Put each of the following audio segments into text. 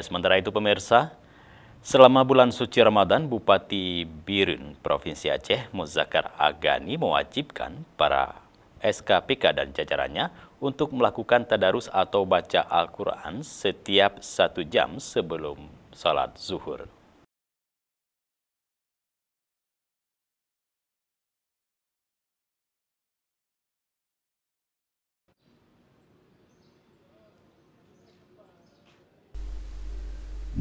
Sementara itu pemirsa, selama bulan suci Ramadan, Bupati Biren, Provinsi Aceh, Muzakkar Agani mewajibkan para SKPK dan jajarannya untuk melakukan tadarus atau baca Al-Quran setiap 1 jam sebelum salat zuhur.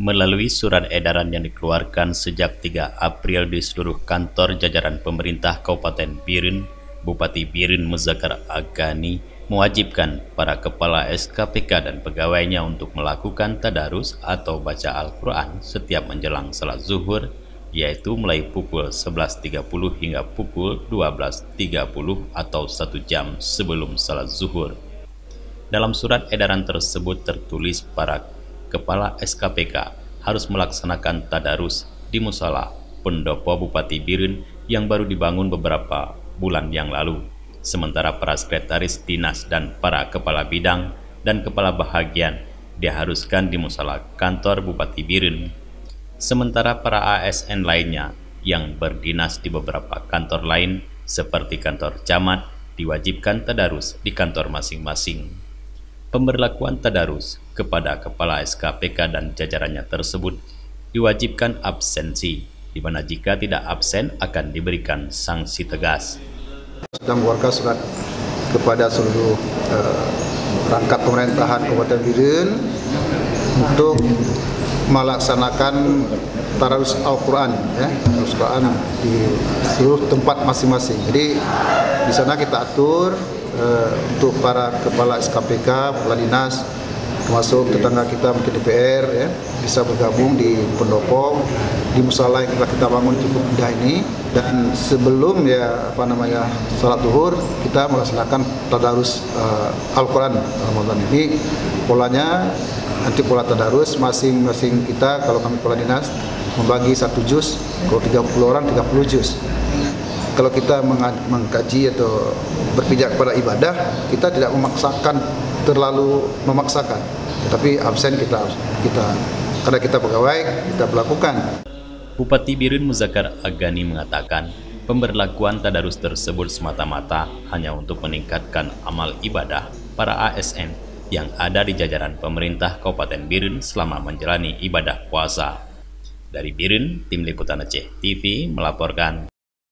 Melalui surat edaran yang dikeluarkan sejak 3 April di seluruh kantor jajaran pemerintah Kabupaten Biren, Bupati Biren Muzakkar Agani mewajibkan para kepala SKPK dan pegawainya untuk melakukan tadarus atau baca Al-Quran setiap menjelang salat zuhur, yaitu mulai pukul 11.30 hingga pukul 12.30 atau 1 jam sebelum salat zuhur. Dalam surat edaran tersebut tertulis para kepala SKPK harus melaksanakan tadarus di musala pendopo Bupati Biren yang baru dibangun beberapa bulan yang lalu. Sementara para sekretaris dinas dan para kepala bidang dan kepala bahagian diharuskan di musala kantor Bupati Biren. Sementara para ASN lainnya yang berdinas di beberapa kantor lain seperti kantor camat diwajibkan tadarus di kantor masing-masing. Pemberlakuan tadarus kepada kepala SKPK dan jajarannya tersebut diwajibkan absensi, di mana jika tidak absen akan diberikan sanksi tegas. Sudah mengeluarkan surat kepada seluruh perangkat pemerintahan Kabupaten Biren untuk melaksanakan tadarus Al-Quran, tadarus Al-Quran di seluruh tempat masing-masing. Jadi di sana kita atur untuk para kepala SKPK, kepala dinas, termasuk tetangga kita mungkin DPR, bisa bergabung di pendopo di musala yang kita bangun cukup indah ini. Dan sebelum salat zuhur kita melaksanakan tadarus Al-Quran Ramadan ini. Polanya nanti pola tadarus masing-masing kita, kalau kami kepala dinas membagi 1 juz, kalau 30 orang 30 juz. Kalau kita mengkaji atau berpijak pada ibadah, kita tidak terlalu memaksakan, tetapi absen kita karena kita pegawai, kita melakukan. Bupati Biren Muzakkar Agani mengatakan pemberlakuan tadarus tersebut semata-mata hanya untuk meningkatkan amal ibadah para ASN yang ada di jajaran pemerintah Kabupaten Biren selama menjalani ibadah puasa. Dari Biren, Tim Liputan Aceh TV melaporkan.